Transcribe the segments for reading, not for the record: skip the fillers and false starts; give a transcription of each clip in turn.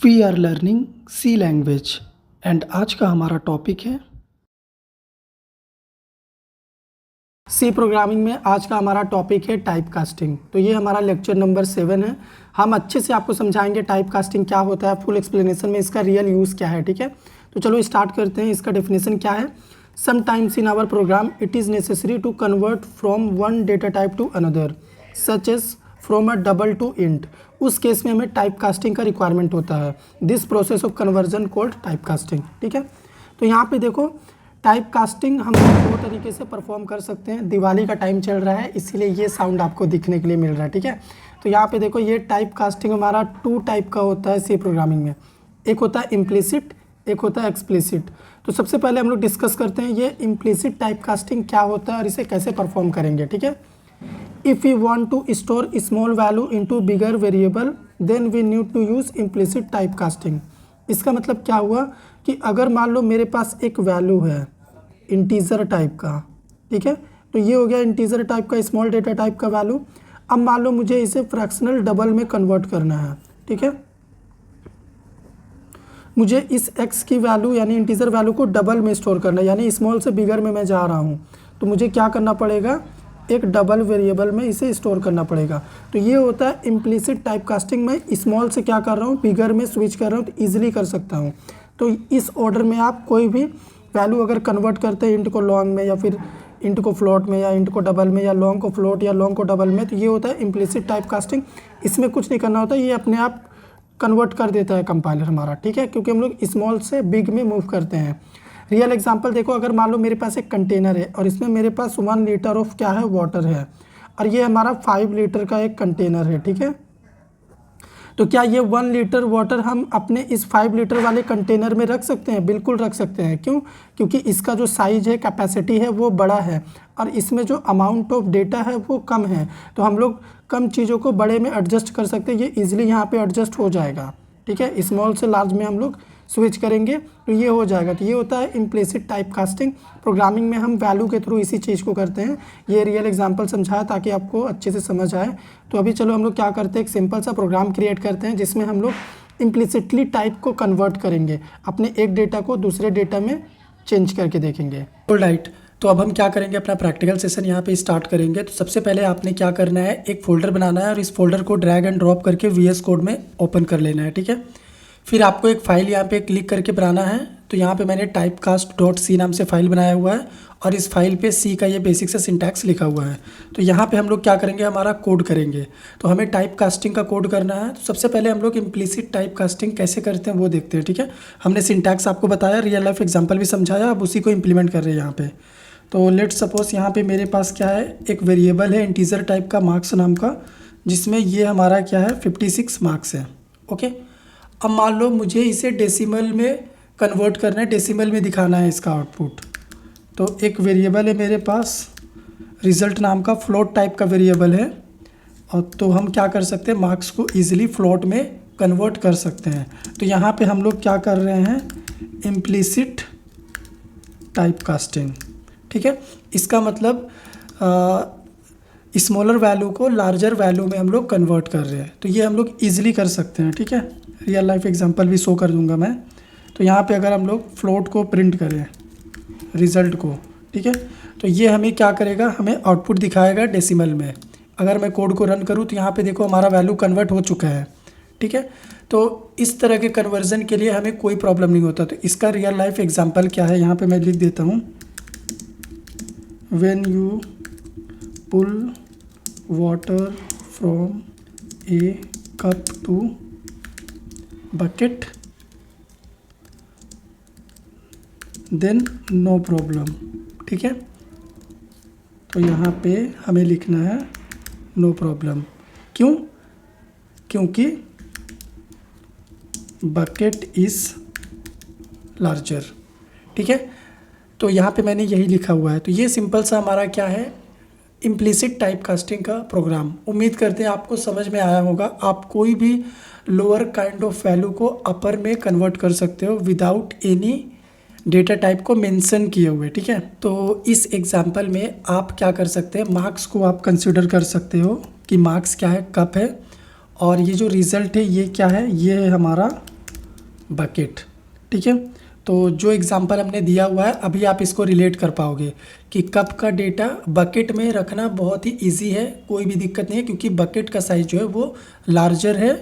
We are learning C language एंड आज का हमारा टॉपिक है सी प्रोग्रामिंग में। आज का हमारा टॉपिक है टाइप कास्टिंग। तो ये हमारा लेक्चर नंबर 7 है। हम अच्छे से आपको समझाएंगे टाइप कास्टिंग क्या होता है, फुल एक्सप्लेनेशन में इसका रियल यूज़ क्या है। ठीक है, तो चलो स्टार्ट करते हैं। इसका डेफिनेशन क्या है। Sometimes in our program it is necessary to convert from one data type to another such as from a double to int. उस केस में हमें टाइप कास्टिंग का रिक्वायरमेंट होता है। This process of conversion called type casting. ठीक है, तो यहाँ पे देखो टाइप कास्टिंग हम दो तरीके से परफॉर्म कर सकते हैं। दिवाली का टाइम चल रहा है इसीलिए ये साउंड आपको दिखने के लिए मिल रहा है। ठीक है, तो यहाँ पे देखो ये टाइप कास्टिंग हमारा 2 टाइप का होता है सी प्रोग्रामिंग में। एक होता है इम्प्लिसिट, एक होता है एक्सप्लिसिट। तो सबसे पहले हम लोग डिस्कस करते हैं ये इम्प्लिसिट टाइप कास्टिंग क्या होता है और इसे कैसे परफॉर्म करेंगे। ठीक है, if we want to store small value into bigger variable then we need to use implicit typecasting। इसका मतलब क्या हुआ कि अगर मान लो मेरे पास एक वैल्यू है इंटीजर टाइप का, ठीक है, तो ये हो गया इंटीजर टाइप का स्मॉल डेटा टाइप का वैल्यू। अब मान लो मुझे इसे फ्रैक्शनल डबल में कन्वर्ट करना है। ठीक है, मुझे इस x की वैल्यू यानी इंटीजर वैल्यू को डबल में स्टोर करना है, यानी स्मॉल से बिगर में मैं जा रहा हूँ। तो मुझे क्या करना पड़ेगा, एक डबल वेरिएबल में इसे स्टोर करना पड़ेगा। तो ये होता है इम्प्लिसिट टाइप कास्टिंग में। स्मॉल से क्या कर रहा हूँ, बिगर में स्विच कर रहा हूँ, तो ईजिली कर सकता हूँ। तो इस ऑर्डर में आप कोई भी वैल्यू अगर कन्वर्ट करते हैं इंट को लॉन्ग में या फिर इंट को फ्लोट में या इंट को डबल में या लॉन्ग को फ्लोट या लॉन्ग को डबल में, तो ये होता है इम्प्लिसिट टाइप कास्टिंग। इसमें कुछ नहीं करना होता, ये अपने आप कन्वर्ट कर देता है कंपाइलर हमारा। ठीक है, क्योंकि हम लोग स्मॉल से बिग में मूव करते हैं। रियल एग्जांपल देखो, अगर मान लो मेरे पास एक कंटेनर है और इसमें मेरे पास 1 लीटर ऑफ क्या है, वाटर है, और ये हमारा 5 लीटर का एक कंटेनर है। ठीक है, तो क्या ये 1 लीटर वाटर हम अपने इस 5 लीटर वाले कंटेनर में रख सकते हैं? बिल्कुल रख सकते हैं। क्यों? क्योंकि इसका जो साइज है, कैपेसिटी है, वो बड़ा है और इसमें जो अमाउंट ऑफ डेटा है वो कम है। तो हम लोग कम चीज़ों को बड़े में एडजस्ट कर सकते हैं। ये ईजिली यहाँ पे एडजस्ट हो जाएगा। ठीक है, स्मॉल से लार्ज में हम लोग स्विच करेंगे तो ये हो जाएगा। तो ये होता है इम्प्लिसिट टाइप कास्टिंग। प्रोग्रामिंग में हम वैल्यू के थ्रू इसी चीज़ को करते हैं। ये रियल एग्जांपल समझाया ताकि आपको अच्छे से समझ आए। तो अभी चलो हम लोग क्या करते हैं, एक सिंपल सा प्रोग्राम क्रिएट करते हैं जिसमें हम लोग इम्प्लिसिटली टाइप को कन्वर्ट करेंगे, अपने एक डेटा को दूसरे डेटा में चेंज करके देखेंगे। ऑलराइट, तो अब हम क्या करेंगे, अपना प्रैक्टिकल सेशन यहाँ पे स्टार्ट करेंगे। तो सबसे पहले आपने क्या करना है, एक फोल्डर बनाना है और इस फोल्डर को ड्रैग एंड ड्रॉप करके VS कोड में ओपन कर लेना है। ठीक है, फिर आपको एक फ़ाइल यहाँ पे क्लिक करके बनाना है। तो यहाँ पे मैंने typecast.c नाम से फ़ाइल बनाया हुआ है और इस फाइल पे C का ये बेसिक सा सिंटैक्स लिखा हुआ है। तो यहाँ पे हम लोग क्या करेंगे, हमारा कोड करेंगे। तो हमें टाइप कास्टिंग का कोड करना है। तो सबसे पहले हम लोग इम्प्लिसिट टाइप कास्टिंग कैसे करते हैं वो देखते हैं। ठीक है, हमने सिंटैक्स आपको बताया, रियल लाइफ एग्जाम्पल भी समझाया, अब उसी को इम्प्लीमेंट कर रहे हैं यहाँ पे। तो लेट सपोज यहाँ पे मेरे पास क्या है, एक वेरिएबल है इंटीजर टाइप का मार्क्स नाम का, जिसमें ये हमारा क्या है 56 मार्क्स है। ओके, अब मान लो मुझे इसे डेसिमल में कन्वर्ट करना है, डेसिमल में दिखाना है इसका आउटपुट। तो एक वेरिएबल है मेरे पास रिज़ल्ट नाम का, फ्लोट टाइप का वेरिएबल है, और तो हम क्या कर सकते हैं, मार्क्स को ईजिली फ्लोट में कन्वर्ट कर सकते हैं। तो यहाँ पे हम लोग क्या कर रहे हैं, इम्प्लिसिट टाइप कास्टिंग। ठीक है, इसका मतलब स्मॉलर वैल्यू को लार्जर वैल्यू में हम लोग कन्वर्ट कर रहे हैं। तो ये हम लोग ईजिली कर सकते हैं। ठीक है, रियल लाइफ एग्जांपल भी शो कर दूंगा मैं। तो यहाँ पे अगर हम लोग फ्लोट को प्रिंट करें रिज़ल्ट को, ठीक है, तो ये हमें क्या करेगा, हमें आउटपुट दिखाएगा डेसिमल में। अगर मैं कोड को रन करूँ तो यहाँ पे देखो हमारा वैल्यू कन्वर्ट हो चुका है। ठीक है, तो इस तरह के कन्वर्जन के लिए हमें कोई प्रॉब्लम नहीं होता। तो इसका रियल लाइफ एग्जाम्पल क्या है, यहाँ पर मैं लिख देता हूँ, when you pull water from a cup to bucket then no problem. ठीक है, तो यहाँ पे हमें लिखना है नो प्रॉब्लम। क्यों? क्योंकि बकेट इज़ लार्जर। ठीक है, तो यहाँ पे मैंने यही लिखा हुआ है। तो ये सिंपल सा हमारा क्या है, इम्प्लिसिट टाइप कास्टिंग का प्रोग्राम। उम्मीद करते हैं आपको समझ में आया होगा। आप कोई भी लोअर काइंड ऑफ वैल्यू को अपर में कन्वर्ट कर सकते हो विदाउट एनी डेटा टाइप को मेंशन किए हुए। ठीक है, तो इस एग्जांपल में आप क्या कर सकते हैं, मार्क्स को आप कंसीडर कर सकते हो कि मार्क्स क्या है, कप है, और ये जो रिज़ल्ट है ये क्या है, ये है हमारा बकेट। ठीक है, तो जो एग्जांपल हमने दिया हुआ है अभी आप इसको रिलेट कर पाओगे कि कप का डेटा बकेट में रखना बहुत ही इजी है, कोई भी दिक्कत नहीं है, क्योंकि बकेट का साइज जो है वो लार्जर है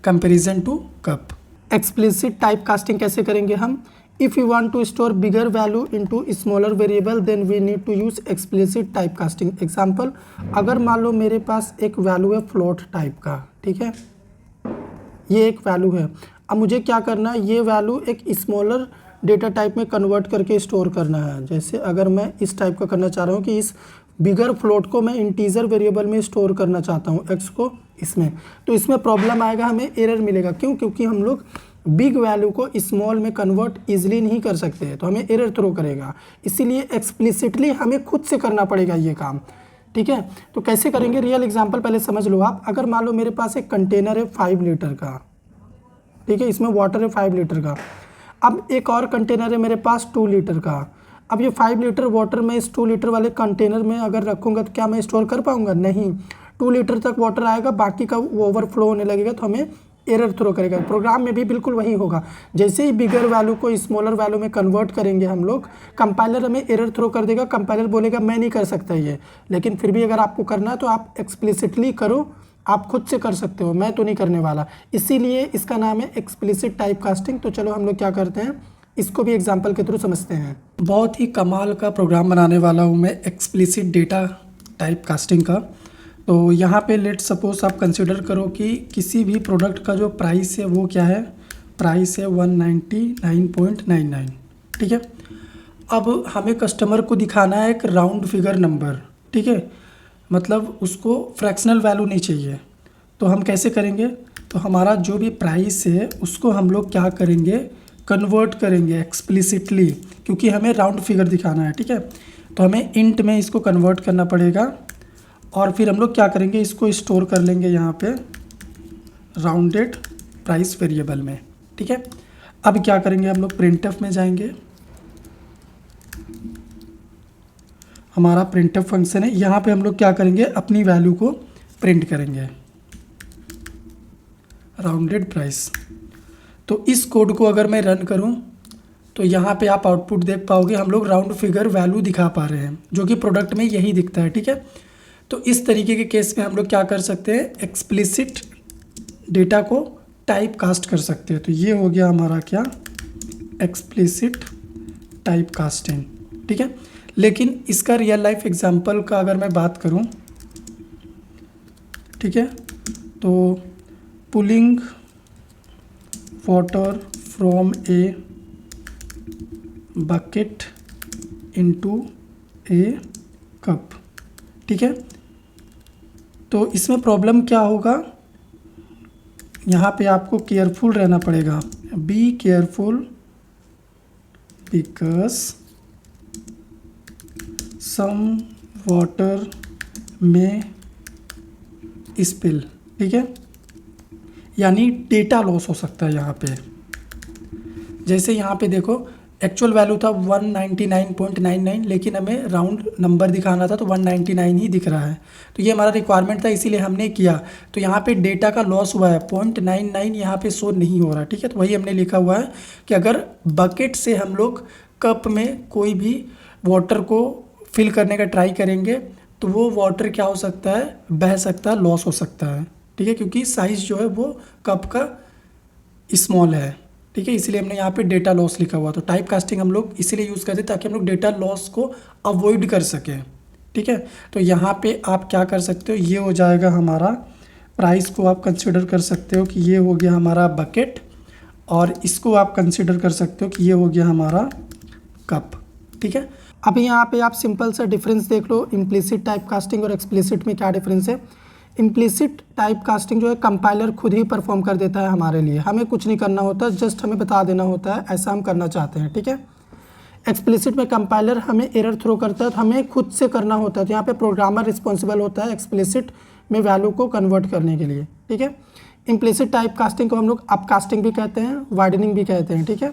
comparison to cup. Explicit type casting कैसे करेंगे हम? If you want to store bigger value into smaller variable then we need to use explicit type casting. Example, अगर मान लो मेरे पास एक वैल्यू है फ्लोट टाइप का, ठीक है, ये एक वैल्यू है। अब मुझे क्या करना है, ये वैल्यू एक स्मॉलर डेटा टाइप में कन्वर्ट करके स्टोर करना है। जैसे अगर मैं इस टाइप का करना चाह रहा हूँ कि इस बिगर फ्लोट को मैं इंटीजर वेरिएबल में स्टोर करना चाहता हूँ, एक्स को इसमें, तो इसमें प्रॉब्लम आएगा, हमें एरर मिलेगा। क्यों? क्योंकि हम लोग बिग वैल्यू को स्मॉल में कन्वर्ट ईजिली नहीं कर सकते, तो हमें एरर थ्रो करेगा। इसीलिए एक्सप्लिसिटली हमें खुद से करना पड़ेगा ये काम। ठीक है, तो कैसे करेंगे? रियल एग्जांपल पहले समझ लो आप। अगर मान लो मेरे पास एक कंटेनर है 5 लीटर का, ठीक है, इसमें वाटर है 5 लीटर का। अब एक और कंटेनर है मेरे पास 2 लीटर का। अब ये 5 लीटर वाटर मैं इस 2 लीटर वाले कंटेनर में अगर रखूँगा तो क्या मैं स्टोर कर पाऊँगा? नहीं। 2 लीटर तक वाटर आएगा, बाकी का वो ओवरफ्लो होने लगेगा, तो हमें एरर थ्रो करेगा। प्रोग्राम में भी बिल्कुल वही होगा। जैसे ही बिगर वैल्यू को स्मॉलर वैल्यू में कन्वर्ट करेंगे हम लोग, कंपाइलर हमें एरर थ्रो कर देगा। कंपाइलर बोलेगा मैं नहीं कर सकता ये, लेकिन फिर भी अगर आपको करना है तो आप एक्सप्लिसिटली करो, आप खुद से कर सकते हो, मैं तो नहीं करने वाला। इसीलिए इसका नाम है एक्सप्लिसिट टाइप कास्टिंग। तो चलो हम लोग क्या करते हैं, इसको भी एग्जाम्पल के थ्रू समझते हैं। बहुत ही कमाल का प्रोग्राम बनाने वाला हूँ मैं एक्सप्लिसिट डेटा टाइप कास्टिंग का। तो यहाँ पे लेट सपोज आप कंसिडर करो कि किसी भी प्रोडक्ट का जो प्राइस है वो क्या है, प्राइस है 199.99। ठीक है, अब हमें कस्टमर को दिखाना है एक राउंड फिगर नंबर। ठीक है, मतलब उसको फ्रैक्शनल वैल्यू नहीं चाहिए। तो हम कैसे करेंगे? तो हमारा जो भी प्राइस है उसको हम लोग क्या करेंगे, कन्वर्ट करेंगे एक्सप्लिसिटली, क्योंकि हमें राउंड फिगर दिखाना है। ठीक है, तो हमें इंट में इसको कन्वर्ट करना पड़ेगा, और फिर हम लोग क्या करेंगे, इसको स्टोर कर लेंगे यहाँ पे राउंडेड प्राइस वेरिएबल में। ठीक है, अब क्या करेंगे, हम लोग प्रिंटफ में जाएंगे। हमारा प्रिंटफ फंक्शन है, यहाँ पे हम लोग क्या करेंगे, अपनी वैल्यू को प्रिंट करेंगे, राउंडेड प्राइस। तो इस कोड को अगर मैं रन करूँ तो यहाँ पे आप आउटपुट देख पाओगे, हम लोग राउंड फिगर वैल्यू दिखा पा रहे हैं, जो कि प्रोडक्ट में यही दिखता है। ठीक है, तो इस तरीके के केस में हम लोग क्या कर सकते हैं, एक्सप्लिसिट डेटा को टाइप कास्ट कर सकते हैं। तो ये हो गया हमारा क्या, एक्सप्लिसिट टाइप कास्टिंग। ठीक है, लेकिन इसका रियल लाइफ एग्जांपल का अगर मैं बात करूं, ठीक है, तो pulling water from a bucket into A cup. ठीक है, तो इसमें प्रॉब्लम क्या होगा, यहाँ पे आपको केयरफुल रहना पड़ेगा। Be careful because some water में स्पिल। ठीक है, यानी डेटा लॉस हो सकता है यहाँ पे। जैसे यहाँ पे देखो एक्चुअल वैल्यू था 199.99, लेकिन हमें राउंड नंबर दिखाना था तो 199 ही दिख रहा है। तो ये हमारा रिक्वायरमेंट था, इसीलिए हमने किया। तो यहाँ पे डेटा का लॉस हुआ है, 0.99 यहाँ पे शो नहीं हो रहा। ठीक है, तो वही हमने लिखा हुआ है कि अगर बकेट से हम लोग कप में कोई भी वाटर को फिल करने का ट्राई करेंगे तो वो वाटर क्या हो सकता है, बह सकता है, लॉस हो सकता है। ठीक है, क्योंकि साइज़ जो है वो कप का स्मॉल है। ठीक है, इसलिए हमने यहाँ पे डेटा लॉस लिखा हुआ। तो टाइप कास्टिंग हम लोग इसीलिए यूज़ करते हैं ताकि हम लोग डेटा लॉस को अवॉइड कर सकें। ठीक है, तो यहाँ पे आप क्या कर सकते हो, ये हो जाएगा हमारा प्राइस को आप कंसिडर कर सकते हो कि ये हो गया हमारा बकेट, और इसको आप कंसिडर कर सकते हो कि ये हो गया हमारा कप। ठीक है, अब यहाँ पे आप सिंपल सा डिफरेंस देख लो, इम्प्लिसिट टाइप कास्टिंग और एक्सप्लिसिट में क्या डिफरेंस है। इम्प्लिसिट टाइप कास्टिंग जो है कंपाइलर खुद ही परफॉर्म कर देता है हमारे लिए, हमें कुछ नहीं करना होता, जस्ट हमें बता देना होता है ऐसा हम करना चाहते हैं। ठीक है, एक्सप्लिसिट में कंपाइलर हमें एरर थ्रो करता है, तो हमें खुद से करना होता है। तो यहाँ पे प्रोग्रामर रिस्पॉन्सिबल होता है एक्सप्लिसिट में वैल्यू को कन्वर्ट करने के लिए। ठीक है, इम्प्लिसिट टाइप कास्टिंग को हम लोग अप कास्टिंग भी कहते हैं, वाइडनिंग भी कहते हैं। ठीक है,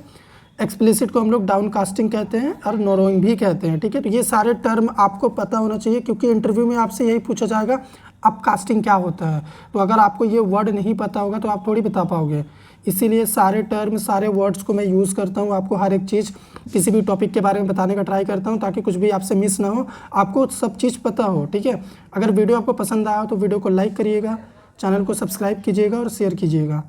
एक्सप्लिसिट को हम लोग डाउन कास्टिंग कहते हैं और नोरोइंग भी कहते हैं, ठीक है। तो ये सारे टर्म आपको पता होना चाहिए, क्योंकि इंटरव्यू में आपसे यही पूछा जाएगा अब कास्टिंग क्या होता है। तो अगर आपको ये वर्ड नहीं पता होगा तो आप थोड़ी बता पाओगे। इसीलिए सारे टर्म, सारे वर्ड्स को मैं यूज़ करता हूँ, आपको हर एक चीज़ किसी भी टॉपिक के बारे में बताने का ट्राई करता हूँ, ताकि कुछ भी आपसे मिस ना हो, आपको सब चीज़ पता हो, ठीक है। अगर वीडियो आपको पसंद आया हो तो वीडियो को लाइक करिएगा, चैनल को सब्सक्राइब कीजिएगा और शेयर कीजिएगा।